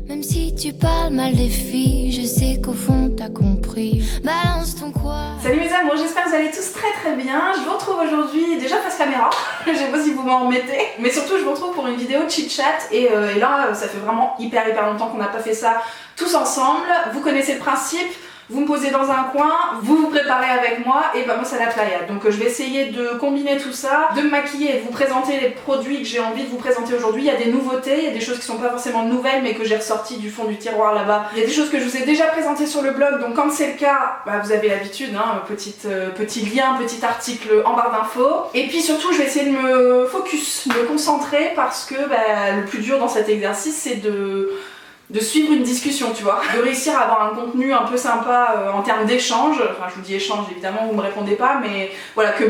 Même si tu parles mal des filles, je sais qu'au fond t'as compris. Balance ton quoi. Salut mes amours, j'espère que vous allez tous très bien. Je vous retrouve aujourd'hui déjà face caméra, je sais pas si vous m'en remettez, mais surtout je vous retrouve pour une vidéo chit chat et là ça fait vraiment hyper longtemps qu'on n'a pas fait ça tous ensemble. Vous connaissez le principe. Vous me posez dans un coin, vous vous préparez avec moi et bah moi c'est la playa. Donc je vais essayer de combiner tout ça, de me maquiller et de vous présenter les produits que j'ai envie de vous présenter aujourd'hui. Il y a des nouveautés, il y a des choses qui sont pas forcément nouvelles mais que j'ai ressorties du fond du tiroir là-bas. Il y a des choses que je vous ai déjà présentées sur le blog, donc quand c'est le cas, bah vous avez l'habitude, hein, petit lien, petit article en barre d'infos. Et puis surtout je vais essayer de me focus, me concentrer parce que bah, le plus dur dans cet exercice c'est de suivre une discussion, tu vois, de réussir à avoir un contenu un peu sympa en termes d'échange. Enfin je vous dis échange évidemment, vous me répondez pas, mais voilà, que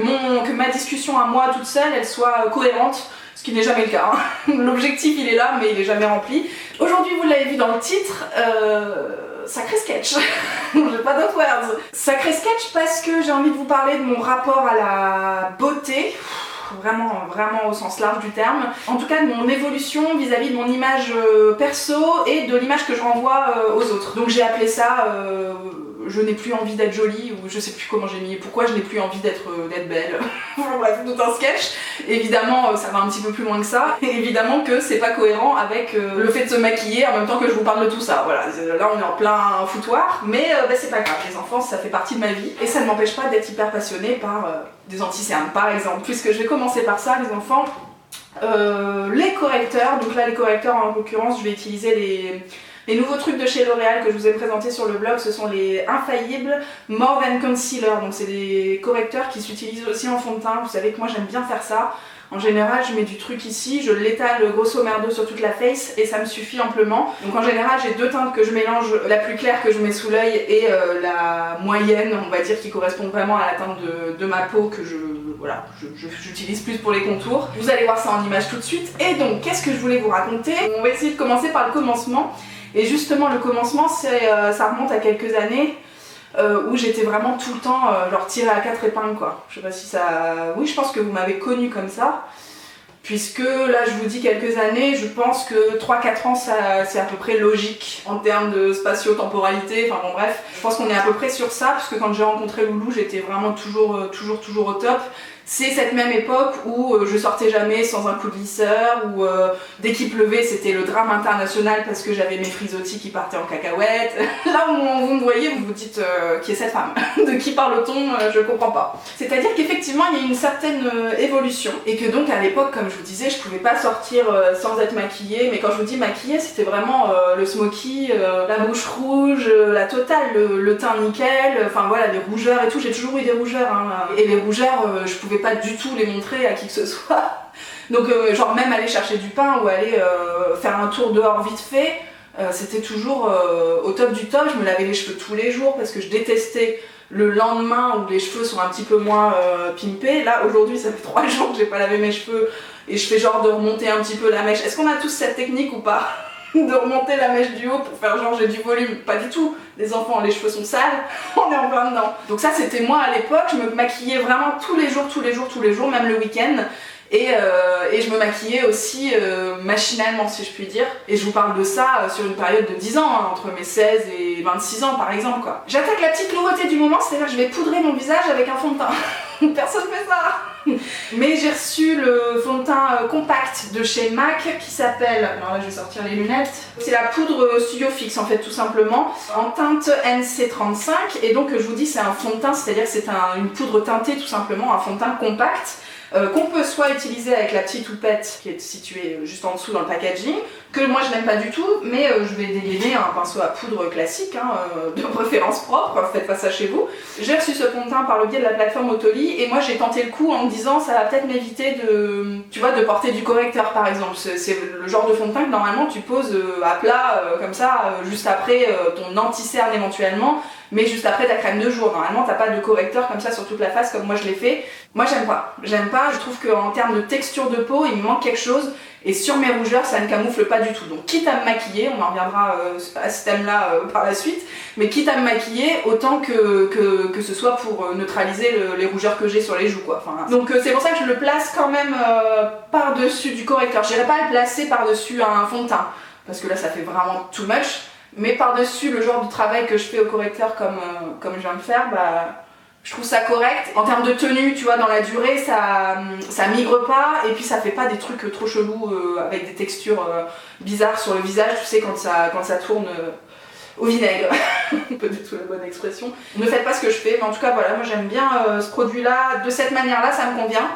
ma discussion à moi toute seule elle soit cohérente, ce qui n'est jamais le cas, hein. L'objectif il est là mais il est jamais rempli. Aujourd'hui vous l'avez vu dans le titre, sacré sketch, j'ai pas d'autres words. Sacré sketch parce que j'ai envie de vous parler de mon rapport à la beauté. Vraiment au sens large du terme. En tout cas de mon évolution vis-à-vis de mon image perso et de l'image que je renvoie aux autres. Donc j'ai appelé ça je n'ai plus envie d'être jolie, ou je sais plus comment j'ai mis, pourquoi je n'ai plus envie d'être belle. Bref, tout un sketch. Évidemment ça va un petit peu plus loin que ça, et évidemment que c'est pas cohérent avec le fait de se maquiller en même temps que je vous parle de tout ça. Voilà, là on est en plein foutoir, mais bah, c'est pas grave, les enfants ça fait partie de ma vie, et ça ne m'empêche pas d'être hyper passionnée par des anti-cernes par exemple, puisque je vais commencer par ça les enfants. Les correcteurs, donc là les correcteurs en l'occurrence je vais utiliser les nouveaux trucs de chez L'Oréal que je vous ai présentés sur le blog, ce sont les Infaillibles More Than Concealer. Donc c'est des correcteurs qui s'utilisent aussi en fond de teint. Vous savez que moi j'aime bien faire ça. En général je mets du truc ici, je l'étale grosso merdo sur toute la face et ça me suffit amplement. Donc en général j'ai deux teintes que je mélange, la plus claire que je mets sous l'œil et la moyenne on va dire qui correspond vraiment à la teinte de ma peau que j'utilise plus pour les contours. Vous allez voir ça en image tout de suite. Et donc qu'est-ce que je voulais vous raconter? On va essayer de commencer par le commencement. Et justement le commencement ça remonte à quelques années où j'étais vraiment tout le temps genre tirée à quatre épingles quoi. Je sais pas si ça... Oui je pense que vous m'avez connue comme ça. Puisque là je vous dis quelques années, je pense que 3-4 ans c'est à peu près logique en termes de spatio-temporalité, enfin bon bref. Je pense qu'on est à peu près sur ça, puisque quand j'ai rencontré Loulou j'étais vraiment toujours au top. C'est cette même époque où je sortais jamais sans un coup de lisseur, où dès qu'il pleuvait c'était le drame international parce que j'avais mes frisottis qui partaient en cacahuète. Là où vous me voyez, vous vous dites qui est cette femme? De qui parle-t-on? Je comprends pas. C'est-à-dire qu'effectivement il y a une certaine évolution et que donc à l'époque, comme je vous disais, je pouvais pas sortir sans être maquillée, mais quand je vous dis maquillée c'était vraiment le smoky, la bouche rouge, la totale, le teint nickel, enfin voilà, les rougeurs et tout. J'ai toujours eu des rougeurs hein, et les rougeurs je pouvais pas du tout les montrer à qui que ce soit. Donc genre même aller chercher du pain ou aller faire un tour dehors vite fait, c'était toujours au top du top. Je me lavais les cheveux tous les jours parce que je détestais le lendemain où les cheveux sont un petit peu moins pimpés. Là aujourd'hui ça fait 3 jours que j'ai pas lavé mes cheveux et je fais genre de remonter un petit peu la mèche. Est-ce qu'on a tous cette technique ou pas? De remonter la mèche du haut pour faire genre j'ai du volume? Pas du tout, les enfants les cheveux sont sales, on est en plein dedans. Donc ça c'était moi à l'époque, je me maquillais vraiment tous les jours, même le week-end. Et je me maquillais aussi machinalement si je puis dire. Et je vous parle de ça sur une période de 10 ans, hein, entre mes 16 et 26 ans par exemple quoi. J'attaque la petite nouveauté du moment, c'est-à-dire que je vais poudrer mon visage avec un fond de teint. Personne fait ça. Mais j'ai reçu le fond de teint compact de chez MAC qui s'appelle, alors là je vais sortir les lunettes, c'est la poudre Studio Fix en fait tout simplement, en teinte NC35. Et donc je vous dis c'est un fond de teint, c'est-à-dire que c'est une poudre teintée tout simplement, un fond de teint compact. Qu'on peut soit utiliser avec la petite houppette qui est située juste en dessous dans le packaging, que moi je n'aime pas du tout, mais je vais dégainer un pinceau à poudre classique, hein, de préférence propre, faites pas ça chez vous. J'ai reçu ce fond de teint par le biais de la plateforme Autoli et moi j'ai tenté le coup en me disant ça va peut-être m'éviter de porter du correcteur par exemple. C'est le genre de fond de teint que normalement tu poses à plat comme ça, juste après ton anti-cerne éventuellement, mais juste après ta crème de jour. Normalement t'as pas de correcteur comme ça sur toute la face comme moi je l'ai fait. Moi j'aime pas, je trouve qu'en termes de texture de peau il me manque quelque chose et sur mes rougeurs ça ne camoufle pas du tout. Donc quitte à me maquiller, on en reviendra à ce thème là par la suite, mais quitte à me maquiller autant que ce soit pour neutraliser les rougeurs que j'ai sur les joues quoi. Enfin, donc c'est pour ça que je le place quand même par dessus du correcteur. J'irai pas le placer par dessus un fond de teint. parce que là ça fait vraiment too much. Mais par-dessus le genre de travail que je fais au correcteur comme je viens de faire, bah, je trouve ça correct. En termes de tenue, tu vois, dans la durée, ça migre pas, et puis ça fait pas des trucs trop chelous avec des textures bizarres sur le visage, tu sais, quand ça tourne au vinaigre. Pas du tout la bonne expression. Ne faites pas ce que je fais, mais en tout cas voilà, moi j'aime bien ce produit-là, de cette manière-là, ça me convient.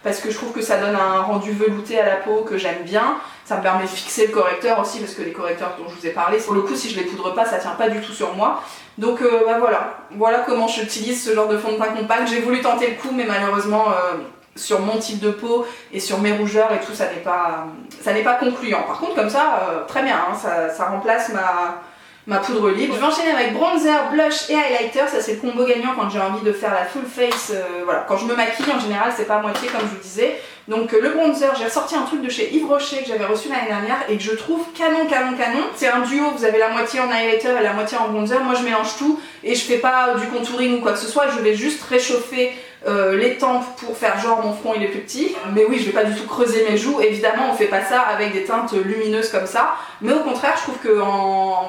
Parce que je trouve que ça donne un rendu velouté à la peau que j'aime bien. Ça me permet de fixer le correcteur aussi, parce que les correcteurs dont je vous ai parlé, pour le coup, si je les poudre pas, ça tient pas du tout sur moi. Donc bah voilà comment j'utilise ce genre de fond de teint compact. J'ai voulu tenter le coup, mais malheureusement, sur mon type de peau et sur mes rougeurs et tout, ça n'est pas concluant. Par contre, comme ça, très bien, hein, ça remplace ma poudre libre. Je vais enchaîner avec bronzer, blush et highlighter. Ça c'est le combo gagnant quand j'ai envie de faire la full face. Voilà, quand je me maquille en général c'est pas à moitié comme je vous disais. Donc le bronzer, j'ai ressorti un truc de chez Yves Rocher que j'avais reçu l'année dernière et que je trouve canon. C'est un duo, vous avez la moitié en highlighter et la moitié en bronzer. Moi je mélange tout et je fais pas du contouring ou quoi que ce soit. Je vais juste réchauffer les tempes pour faire genre mon front il est plus petit. Mais oui, je vais pas du tout creuser mes joues. Évidemment on fait pas ça avec des teintes lumineuses comme ça. Mais au contraire je trouve que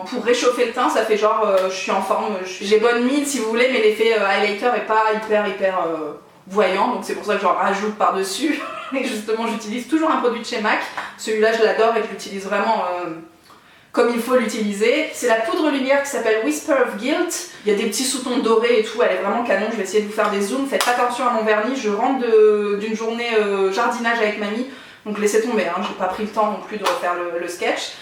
pour réchauffer le teint ça fait genre je suis en forme, j'ai bonne mine si vous voulez, mais l'effet highlighter est pas hyper voyant, donc c'est pour ça que j'en rajoute par dessus. Et justement j'utilise toujours un produit de chez MAC. Celui-là je l'adore et je l'utilise vraiment comme il faut l'utiliser. C'est la poudre lumière qui s'appelle Whisper of Guilt. Il y a des petits sous-tons dorés et tout, elle est vraiment canon. Je vais essayer de vous faire des zooms. Faites attention à mon vernis, je rentre d'une journée jardinage avec mamie, donc laissez tomber, hein. J'ai pas pris le temps non plus de refaire le sketch.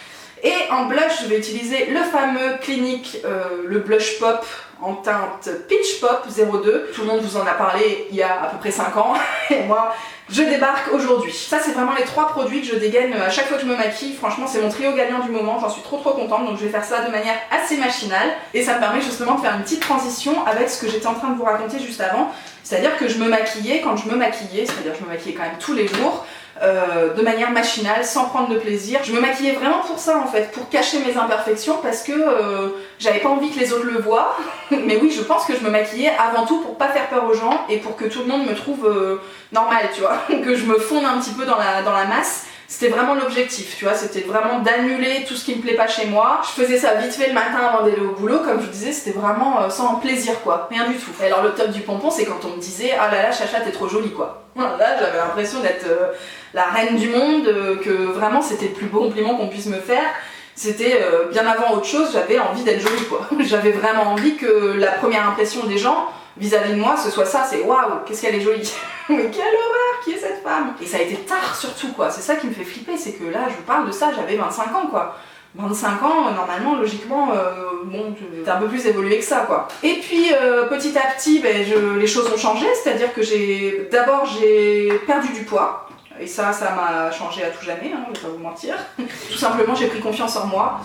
Et en blush, je vais utiliser le fameux Clinique, le Blush Pop en teinte Peach Pop 02. Tout le monde vous en a parlé il y a à peu près 5 ans, et moi je débarque aujourd'hui. Ça c'est vraiment les 3 produits que je dégaine à chaque fois que je me maquille. Franchement c'est mon trio gagnant du moment, j'en suis trop contente, donc je vais faire ça de manière assez machinale. Et ça me permet justement de faire une petite transition avec ce que j'étais en train de vous raconter juste avant. C'est-à-dire que je me maquillais quand je me maquillais, c'est-à-dire que je me maquillais quand même tous les jours, de manière machinale, sans prendre de plaisir. Je me maquillais vraiment pour ça en fait, pour cacher mes imperfections, parce que j'avais pas envie que les autres le voient. Mais oui, je pense que je me maquillais avant tout pour pas faire peur aux gens et pour que tout le monde me trouve normale, tu vois, que je me fonde un petit peu dans la masse. C'était vraiment l'objectif, tu vois, c'était vraiment d'annuler tout ce qui me plaît pas chez moi. Je faisais ça vite fait le matin avant d'aller au boulot, comme je vous disais, c'était vraiment sans plaisir quoi, rien du tout. Et alors le top du pompon, c'est quand on me disait « Ah là là, Chacha, t'es trop jolie quoi ». Là, j'avais l'impression d'être la reine du monde, que vraiment c'était le plus beau compliment qu'on puisse me faire. C'était bien avant autre chose, j'avais envie d'être jolie quoi. J'avais vraiment envie que la première impression des gens vis-à-vis de moi ce soit ça, c'est waouh, qu'est-ce qu'elle est jolie. Mais quelle horreur, qui est cette femme? Et ça a été tard surtout quoi, c'est ça qui me fait flipper, c'est que là je vous parle de ça, j'avais 25 ans quoi. 25 ans, normalement, logiquement, bon, t'es un peu plus évolué que ça quoi. Et puis petit à petit, les choses ont changé, c'est-à-dire que d'abord j'ai perdu du poids. Et ça m'a changé à tout jamais, hein, je vais pas vous mentir. Tout simplement, j'ai pris confiance en moi,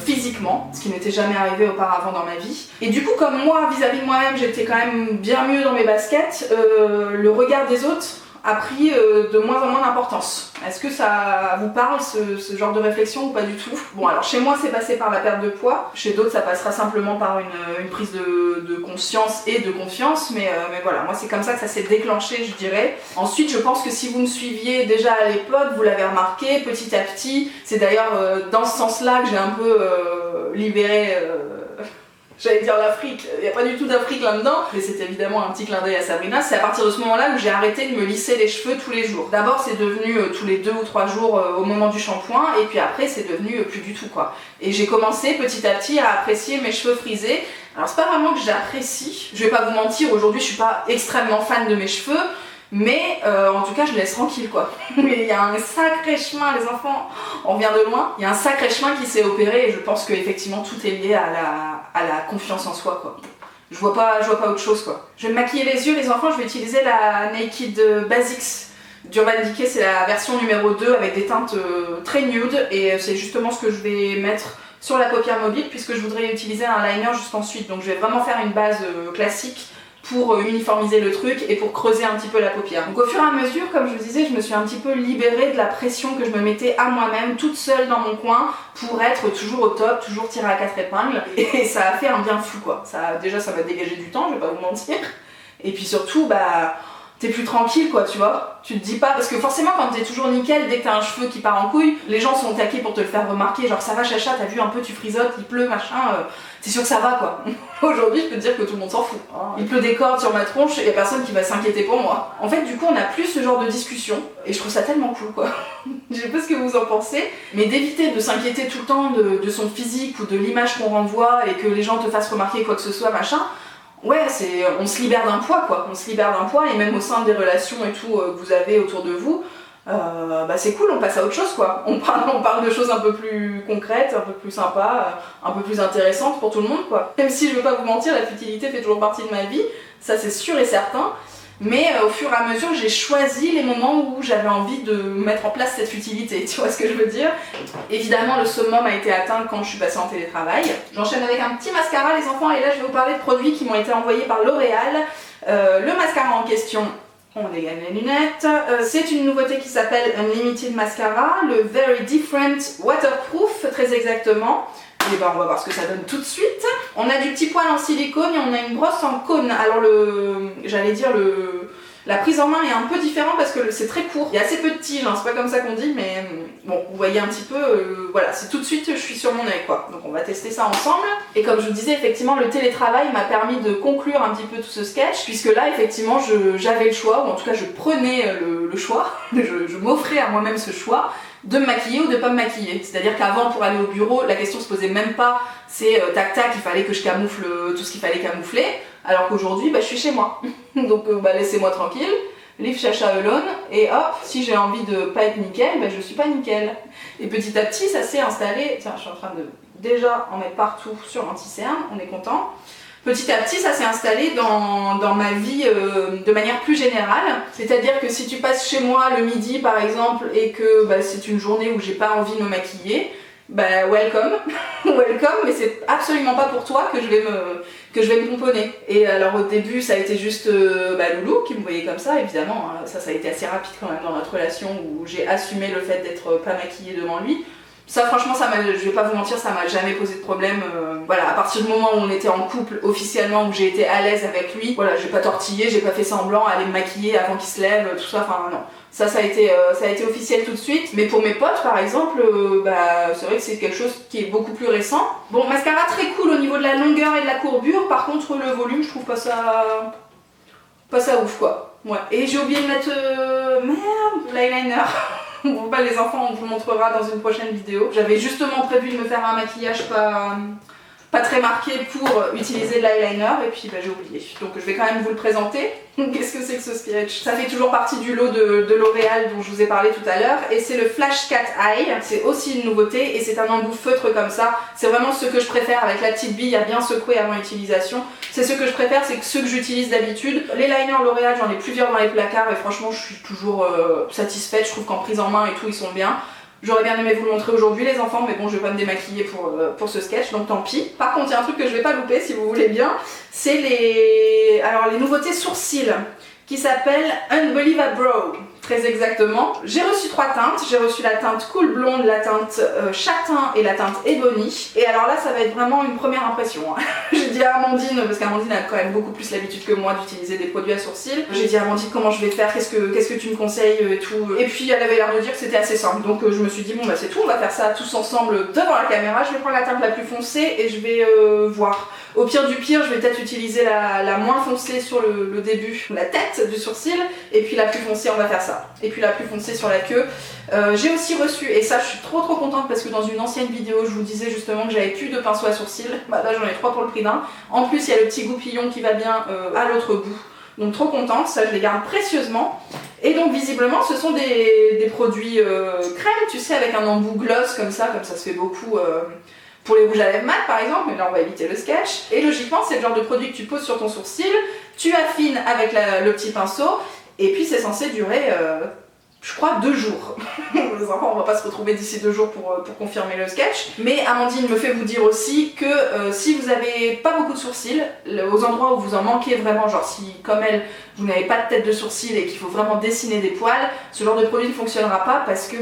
physiquement, ce qui n'était jamais arrivé auparavant dans ma vie. Et du coup, comme moi, vis-à-vis de moi-même, j'étais quand même bien mieux dans mes baskets, le regard des autres a pris de moins en moins d'importance. Est-ce que ça vous parle, ce genre de réflexion, ou pas du tout? Bon, alors chez moi, c'est passé par la perte de poids. Chez d'autres, ça passera simplement par une prise de conscience et de confiance. Mais voilà, moi, c'est comme ça que ça s'est déclenché, je dirais. Ensuite, je pense que si vous me suiviez déjà à l'époque, vous l'avez remarqué, petit à petit. C'est d'ailleurs dans ce sens-là que j'ai un peu libéré... J'allais dire l'Afrique, il n'y a pas du tout d'Afrique là-dedans, mais c'est évidemment un petit clin d'œil à Sabrina. C'est à partir de ce moment-là où j'ai arrêté de me lisser les cheveux tous les jours. D'abord c'est devenu tous les 2 ou 3 jours au moment du shampoing, et puis après c'est devenu plus du tout quoi. Et j'ai commencé petit à petit à apprécier mes cheveux frisés. Alors c'est pas vraiment que j'apprécie, je vais pas vous mentir, aujourd'hui je suis pas extrêmement fan de mes cheveux, mais en tout cas je les laisse tranquilles quoi. Mais il y a un sacré chemin, les enfants, on vient de loin, il y a un sacré chemin qui s'est opéré, et je pense qu'effectivement tout est lié à la confiance en soi quoi. Je vois pas autre chose quoi. Je vais me maquiller les yeux, les enfants, je vais utiliser la Naked Basics d'Urban Decay, c'est la version numéro 2 avec des teintes très nude, et c'est justement ce que je vais mettre sur la paupière mobile, puisque je voudrais utiliser un liner juste ensuite. Donc je vais vraiment faire une base classique pour uniformiser le truc et pour creuser un petit peu la paupière. Donc au fur et à mesure, comme je vous disais, je me suis un petit peu libérée de la pression que je me mettais à moi-même, toute seule dans mon coin, pour être toujours au top, toujours tirée à 4 épingles, et ça a fait un bien fou quoi. Déjà ça m'a dégagé du temps, je vais pas vous mentir, et puis surtout t'es plus tranquille quoi, tu vois. Tu te dis pas, parce que forcément quand t'es toujours nickel, dès que t'as un cheveu qui part en couille, les gens sont taqués pour te le faire remarquer, genre ça va Chacha, t'as vu un peu, tu frisotes, il pleut, machin, t'es sûr que ça va quoi. Aujourd'hui je peux te dire que tout le monde s'en fout. Il pleut des cordes sur ma tronche, et y a personne qui va s'inquiéter pour moi. En fait du coup on a plus ce genre de discussion, et je trouve ça tellement cool quoi. Je sais pas ce que vous en pensez, mais d'éviter de s'inquiéter tout le temps de son physique ou de l'image qu'on renvoie et que les gens te fassent remarquer quoi que ce soit, machin. Ouais, on se libère d'un poids quoi, on se libère d'un poids et même au sein des relations et tout que vous avez autour de vous, c'est cool, on passe à autre chose quoi. On parle de choses un peu plus concrètes, un peu plus sympas, un peu plus intéressantes pour tout le monde quoi. Même si je veux pas vous mentir, la futilité fait toujours partie de ma vie, ça c'est sûr et certain. Mais au fur et à mesure, j'ai choisi les moments où j'avais envie de mettre en place cette futilité, tu vois ce que je veux dire? Évidemment, le summum a été atteint quand je suis passée en télétravail. J'enchaîne avec un petit mascara, les enfants, et là je vais vous parler de produits qui m'ont été envoyés par L'Oréal. Le mascara en question, on dégaine les lunettes. C'est une nouveauté qui s'appelle Unlimited Mascara, le Very Different Waterproof, très exactement. Et ben on va voir ce que ça donne tout de suite. On a du petit poil en silicone et on a une brosse en cône. Alors la prise en main est un peu différente parce que c'est très court. Il y a assez peu de tiges, hein, c'est pas comme ça qu'on dit, mais bon, vous voyez un petit peu, voilà, c'est tout de suite, je suis sur mon œil quoi. Donc on va tester ça ensemble. Et comme je vous disais, effectivement, le télétravail m'a permis de conclure un petit peu tout ce sketch, puisque là, effectivement, j'avais le choix, ou en tout cas, je prenais le choix, je m'offrais à moi-même ce choix, de me maquiller ou de pas me maquiller. C'est-à-dire qu'avant, pour aller au bureau, la question se posait même pas, c'est tac tac, il fallait que je camoufle tout ce qu'il fallait camoufler, alors qu'aujourd'hui, je suis chez moi. Donc laissez-moi tranquille, leave Chacha alone, et hop, si j'ai envie de pas être nickel, je suis pas nickel. Et petit à petit, ça s'est installé, tiens, je suis en train de déjà en mettre partout sur l'anti-cerne, on est content. Petit à petit, ça s'est installé dans ma vie de manière plus générale. C'est-à-dire que si tu passes chez moi le midi par exemple et que c'est une journée où j'ai pas envie de me maquiller, welcome, welcome, mais c'est absolument pas pour toi que je vais me pomponner. Et alors au début ça a été juste Loulou qui me voyait comme ça, évidemment, hein, ça a été assez rapide quand même dans notre relation où j'ai assumé le fait d'être pas maquillée devant lui. Ça franchement, je vais pas vous mentir, ça m'a jamais posé de problème. Voilà, à partir du moment où on était en couple officiellement, où j'ai été à l'aise avec lui, voilà, j'ai pas tortillé, j'ai pas fait semblant à aller me maquiller avant qu'il se lève, tout ça, enfin non. Ça a été officiel tout de suite. Mais pour mes potes par exemple, c'est vrai que c'est quelque chose qui est beaucoup plus récent. Bon, mascara très cool au niveau de la longueur et de la courbure, par contre le volume, je trouve pas ça ouf quoi. Ouais. Et j'ai oublié de mettre l'eyeliner. Bon, les enfants, on vous montrera dans une prochaine vidéo. J'avais justement prévu de me faire un maquillage pas très marqué pour utiliser de l'eyeliner et puis j'ai oublié. Donc je vais quand même vous le présenter. Qu'est-ce que c'est que ce sketch? Ça fait toujours partie du lot de L'Oréal dont je vous ai parlé tout à l'heure et c'est le Flash Cat Eye. C'est aussi une nouveauté et c'est un embout feutre comme ça. C'est vraiment ce que je préfère avec la petite bille à bien secouer avant utilisation. C'est ce que je préfère, c'est ceux que j'utilise d'habitude. Les liners L'Oréal, j'en ai plusieurs dans les placards et franchement je suis toujours satisfaite. Je trouve qu'en prise en main et tout ils sont bien. J'aurais bien aimé vous le montrer aujourd'hui les enfants, mais bon je vais pas me démaquiller pour ce sketch, donc tant pis. Par contre il y a un truc que je vais pas louper si vous voulez bien, c'est les nouveautés sourcils qui s'appellent Unbelievable Brow. Très exactement. J'ai reçu 3 teintes. J'ai reçu la teinte Cool Blonde, la teinte Châtain et la teinte Ebony. Et alors là, ça va être vraiment une première impression. Hein. J'ai dit à Amandine, parce qu'Amandine a quand même beaucoup plus l'habitude que moi d'utiliser des produits à sourcils. J'ai dit à Amandine comment je vais faire, qu'est-ce que tu me conseilles et tout. Et puis elle avait l'air de dire que c'était assez simple. Donc je me suis dit bon c'est tout, on va faire ça tous ensemble devant la caméra. Je vais prendre la teinte la plus foncée et je vais voir. Au pire du pire, je vais peut-être utiliser la moins foncée sur le début, la tête du sourcil, et puis la plus foncée, on va faire ça. Et puis la plus foncée sur la queue. J'ai aussi reçu, et ça je suis trop contente parce que dans une ancienne vidéo, je vous disais justement que j'avais plus de pinceau à sourcils. Là j'en ai 3 pour le prix d'un. En plus, il y a le petit goupillon qui va bien à l'autre bout. Donc trop contente, ça je les garde précieusement. Et donc visiblement ce sont des produits crème, tu sais, avec un embout gloss comme ça se fait beaucoup pour les rouges à lèvres mat par exemple, mais là on va éviter le sketch. Et logiquement c'est le genre de produit que tu poses sur ton sourcil, tu affines avec le petit pinceau, et puis c'est censé durer je crois 2 jours. Les enfants, on va pas se retrouver d'ici 2 jours pour confirmer le sketch. Mais Amandine me fait vous dire aussi que si vous avez pas beaucoup de sourcils, aux endroits où vous en manquez vraiment, genre si comme elle, vous n'avez pas de tête de sourcil et qu'il faut vraiment dessiner des poils, ce genre de produit ne fonctionnera pas parce que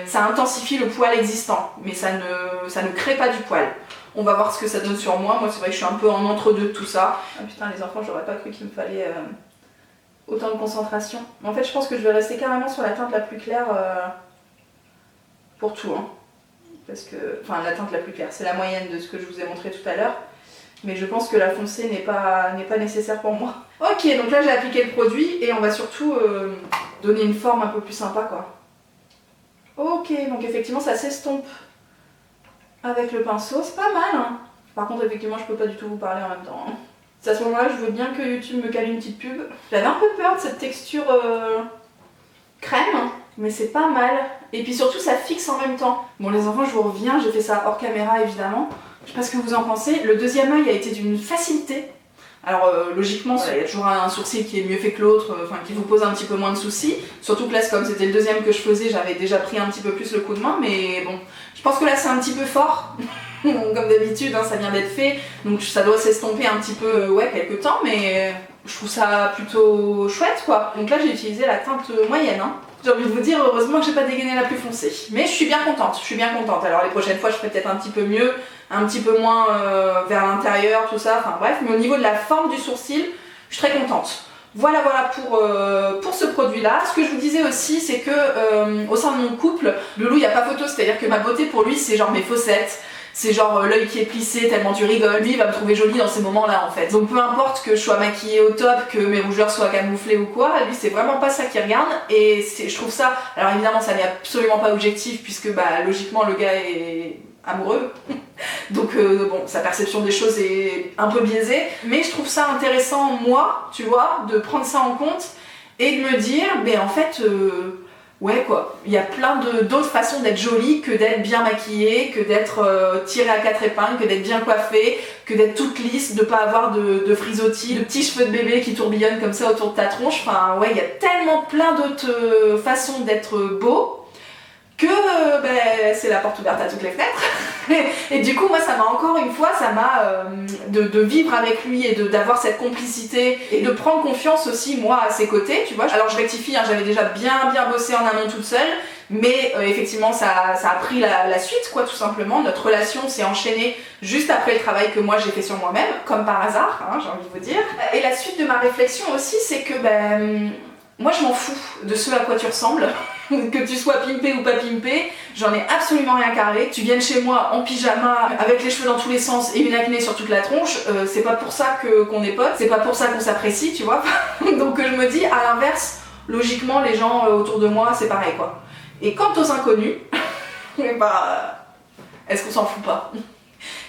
ça intensifie le poil existant, mais ça ne crée pas du poil. On va voir ce que ça donne sur moi. Moi c'est vrai que je suis un peu en entre-deux de tout ça. Ah putain les enfants, j'aurais pas cru qu'il me fallait... autant de concentration. En fait, je pense que je vais rester carrément sur la teinte la plus claire pour tout. Hein. Parce que, enfin, la teinte la plus claire, c'est la moyenne de ce que je vous ai montré tout à l'heure. Mais je pense que la foncée n'est pas nécessaire pour moi. Ok, donc là j'ai appliqué le produit et on va surtout donner une forme un peu plus sympa, quoi. Ok, donc effectivement ça s'estompe avec le pinceau, c'est pas mal. Hein. Par contre, effectivement, je peux pas du tout vous parler en même temps. Hein. C'est à ce moment-là, je veux bien que YouTube me cale une petite pub. J'avais un peu peur de cette texture crème, mais c'est pas mal. Et puis surtout, ça fixe en même temps. Bon, les enfants, je vous reviens, j'ai fait ça hors caméra évidemment. Je sais pas ce que vous en pensez. Le deuxième œil a été d'une facilité. Alors logiquement, il y a toujours un sourcil qui est mieux fait que l'autre, qui vous pose un petit peu moins de soucis. Surtout que là, comme c'était le deuxième que je faisais, j'avais déjà pris un petit peu plus le coup de main, mais bon, je pense que là c'est un petit peu fort. Comme d'habitude, hein, ça vient d'être fait, donc ça doit s'estomper un petit peu, quelques temps, mais je trouve ça plutôt chouette, quoi. Donc là, j'ai utilisé la teinte moyenne, hein. J'ai envie de vous dire, heureusement que j'ai pas dégainé la plus foncée. Mais je suis bien contente, Alors les prochaines fois, je ferai peut-être un petit peu mieux, un petit peu moins vers l'intérieur, tout ça, enfin bref. Mais au niveau de la forme du sourcil, je suis très contente. Voilà pour ce produit-là. Ce que je vous disais aussi, c'est que au sein de mon couple, Loulou, il n'y a pas photo, c'est-à-dire que ma beauté pour lui, c'est genre mes fossettes. C'est genre l'œil qui est plissé tellement tu rigoles. Lui il va me trouver jolie dans ces moments-là en fait. Donc peu importe que je sois maquillée au top, que mes rougeurs soient camouflées ou quoi, lui c'est vraiment pas ça qu'il regarde. Et je trouve ça, alors évidemment ça n'est absolument pas objectif puisque bah logiquement le gars est amoureux. Donc bon, sa perception des choses est un peu biaisée. Mais je trouve ça intéressant moi, tu vois, de prendre ça en compte et de me dire, ben en fait... ouais quoi, il y a plein d'autres façons d'être jolie que d'être bien maquillée, que d'être tirée à 4 épingles, que d'être bien coiffée, que d'être toute lisse, de pas avoir de frisottis, de petits cheveux de bébé qui tourbillonnent comme ça autour de ta tronche. Enfin ouais, il y a tellement plein d'autres façons d'être beau que c'est la porte ouverte à toutes les fenêtres. Et du coup moi ça m'a encore une fois, de vivre avec lui et d'avoir cette complicité et de prendre confiance aussi moi à ses côtés, tu vois. Alors je rectifie, hein, j'avais déjà bien bossé en amont toute seule, mais effectivement ça a pris la suite quoi, tout simplement. Notre relation s'est enchaînée juste après le travail que moi j'ai fait sur moi-même, comme par hasard, hein, j'ai envie de vous dire. Et la suite de ma réflexion aussi, c'est que moi je m'en fous de ce à quoi tu ressembles. Que tu sois pimpé ou pas pimpé, j'en ai absolument rien carré. Tu viennes chez moi en pyjama, avec les cheveux dans tous les sens et une acné sur toute la tronche, c'est pas pour ça qu'on est potes, c'est pas pour ça qu'on s'apprécie, tu vois. Donc je me dis, à l'inverse, logiquement, les gens autour de moi, c'est pareil, quoi. Et quant aux inconnus, est-ce qu'on s'en fout pas?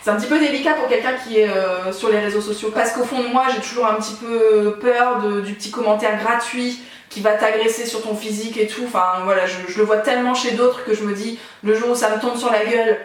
C'est un petit peu délicat pour quelqu'un qui est sur les réseaux sociaux, parce qu'au fond de moi, j'ai toujours un petit peu peur du petit commentaire gratuit qui va t'agresser sur ton physique et tout. Enfin voilà, je le vois tellement chez d'autres que je me dis, le jour où ça me tombe sur la gueule,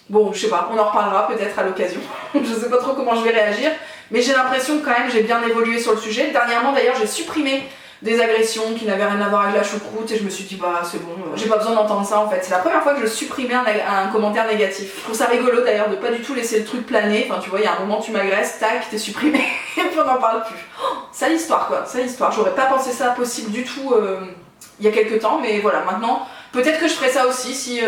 bon je sais pas, on en reparlera peut-être à l'occasion. Je sais pas trop comment je vais réagir, mais j'ai l'impression que quand même j'ai bien évolué sur le sujet. Dernièrement d'ailleurs j'ai supprimé des agressions qui n'avaient rien à voir avec la choucroute et je me suis dit bah c'est bon, j'ai pas besoin d'entendre ça en fait. C'est la première fois que je supprimais un commentaire négatif. Je trouve ça rigolo d'ailleurs de pas du tout laisser le truc planer. Enfin tu vois, il y a un moment tu m'agresses, tac, t'es supprimé et puis on n'en parle plus. Sale histoire quoi, sale histoire. J'aurais pas pensé ça possible du tout il y a quelques temps, mais voilà, maintenant peut-être que je ferai ça aussi si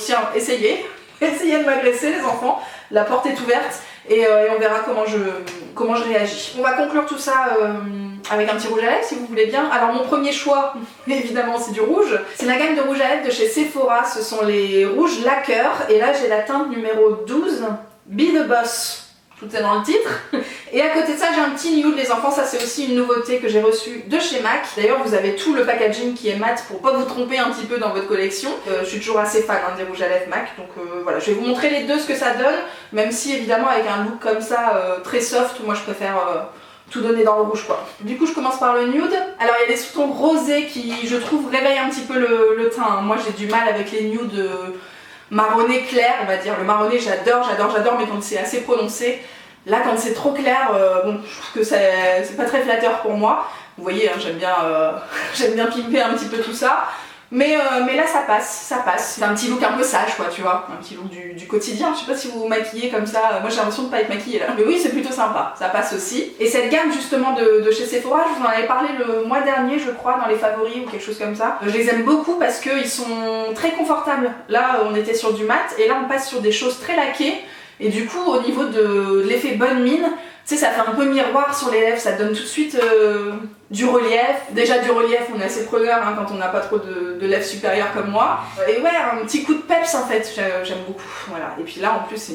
tiens, essayez de m'agresser les enfants, la porte est ouverte et on verra comment je réagis. On va conclure tout ça avec un petit rouge à lèvres si vous voulez bien. Alors mon premier choix, évidemment c'est du rouge. C'est la gamme de rouge à lèvres de chez Sephora, ce sont les rouges laqueurs. Et là j'ai la teinte numéro 12, Be the Boss. Tout est dans le titre. Et à côté de ça j'ai un petit nude les enfants, ça c'est aussi une nouveauté que j'ai reçue de chez MAC. D'ailleurs vous avez tout le packaging qui est mat pour pas vous tromper un petit peu dans votre collection. Je suis toujours assez fan des rouges à lèvres MAC, donc voilà, je vais vous montrer les deux ce que ça donne, même si évidemment avec un look comme ça très soft, moi je préfère tout donner dans le rouge quoi. Du coup je commence par le nude. Alors il y a des sous-tons rosés qui je trouve réveillent un petit peu le teint. Moi j'ai du mal avec les nudes marronné clair on va dire. Le marronné j'adore mais quand c'est assez prononcé, là quand c'est trop clair, bon je trouve que c'est pas très flatteur pour moi. Vous voyez hein, j'aime bien pimper un petit peu tout ça. Mais là ça passe. C'est un petit look un peu sage quoi tu vois, un petit look du quotidien. Je sais pas si vous vous maquillez comme ça, moi j'ai l'impression de pas être maquillée là. Mais oui c'est plutôt sympa, ça passe aussi. Et cette gamme justement de chez Sephora, je vous en avais parlé le mois dernier je crois dans les favoris ou quelque chose comme ça. Je les aime beaucoup parce qu'ils sont très confortables. Là on était sur du mat et là on passe sur des choses très laquées. Et du coup au niveau de l'effet bonne mine, sais, ça fait un peu miroir sur les lèvres, ça donne tout de suite du relief. Déjà du relief, on est assez preneur hein, quand on n'a pas trop de lèvres supérieures comme moi. Et ouais, un petit coup de peps en fait, j'aime beaucoup. Voilà. Et puis là en plus c'est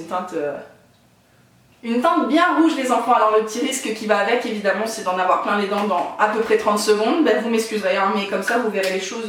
une teinte bien rouge les enfants. Alors le petit risque qui va avec évidemment c'est d'en avoir plein les dents dans à peu près 30 secondes. Ben, vous m'excuserez hein, mais comme ça vous verrez les choses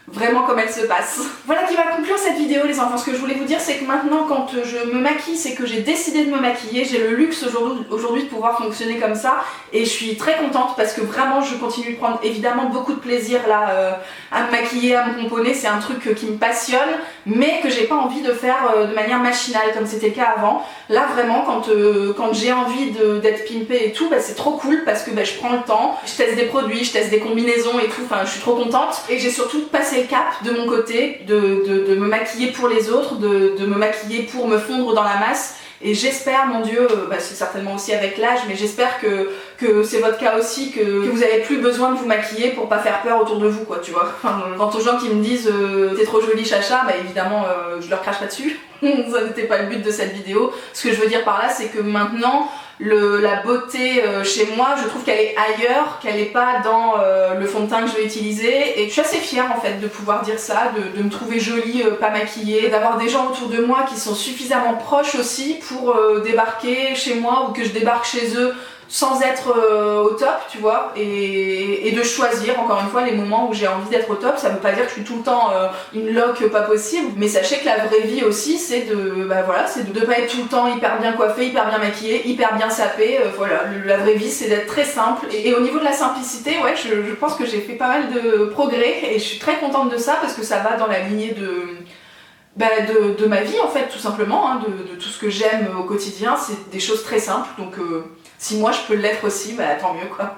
vraiment comme elles se passent. Voilà qui va conclure cette vidéo les enfants. Ce que je voulais vous dire c'est que maintenant quand je me maquille, c'est que j'ai décidé de me maquiller. J'ai le luxe aujourd'hui de pouvoir fonctionner comme ça et je suis très contente parce que vraiment je continue de prendre évidemment beaucoup de plaisir là à me maquiller, à me pomponner. C'est un truc qui me passionne mais que j'ai pas envie de faire de manière machinale comme c'était le cas avant. Là vraiment quand j'ai envie d'être pimpée et tout, bah, c'est trop cool parce que bah, je prends le temps, je teste des produits, je teste des combinaisons et tout, enfin je suis trop contente et j'ai surtout passé le cap de mon côté de me maquiller pour les autres, de me maquiller pour me fondre dans la masse. Et j'espère, mon Dieu, bah c'est certainement aussi avec l'âge, mais j'espère que c'est votre cas aussi, que vous avez plus besoin de vous maquiller pour pas faire peur autour de vous, quoi, tu vois. Enfin, quant aux gens qui me disent t'es trop jolie chacha, bah évidemment je leur crache pas dessus. Ça n'était pas le but de cette vidéo. Ce que je veux dire par là, c'est que maintenant, la beauté chez moi, je trouve qu'elle est ailleurs, qu'elle n'est pas dans le fond de teint que je vais utiliser. Et je suis assez fière en fait de pouvoir dire ça, de me trouver jolie, pas maquillée, d'avoir des gens autour de moi qui sont suffisamment proches aussi pour débarquer chez moi ou que je débarque chez eux sans être au top, tu vois, et de choisir encore une fois les moments où j'ai envie d'être au top. Ça veut pas dire que je suis tout le temps une loque pas possible, mais sachez que la vraie vie aussi c'est de pas être tout le temps hyper bien coiffée, hyper bien maquillée, hyper bien sapée. Voilà, la vraie vie c'est d'être très simple et au niveau de la simplicité, ouais, je pense que j'ai fait pas mal de progrès et je suis très contente de ça parce que ça va dans la lignée de ma vie en fait, tout simplement, hein, de tout ce que j'aime au quotidien. C'est des choses très simples, donc si moi je peux l'être aussi, bah tant mieux quoi.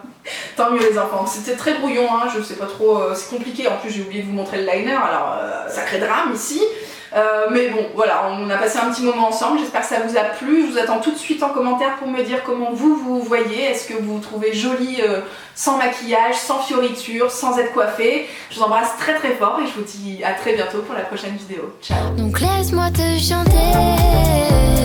Tant mieux les enfants. C'était très brouillon, hein, je sais pas trop, c'est compliqué, en plus j'ai oublié de vous montrer le liner, alors sacré drame ici. Mais bon, voilà, on a passé un petit moment ensemble, j'espère que ça vous a plu. Je vous attends tout de suite en commentaire pour me dire comment vous voyez. Est-ce que vous vous trouvez jolie sans maquillage, sans fioriture, sans être coiffée? Je vous embrasse très très fort et je vous dis à très bientôt pour la prochaine vidéo. Ciao. Donc laisse-moi te chanter.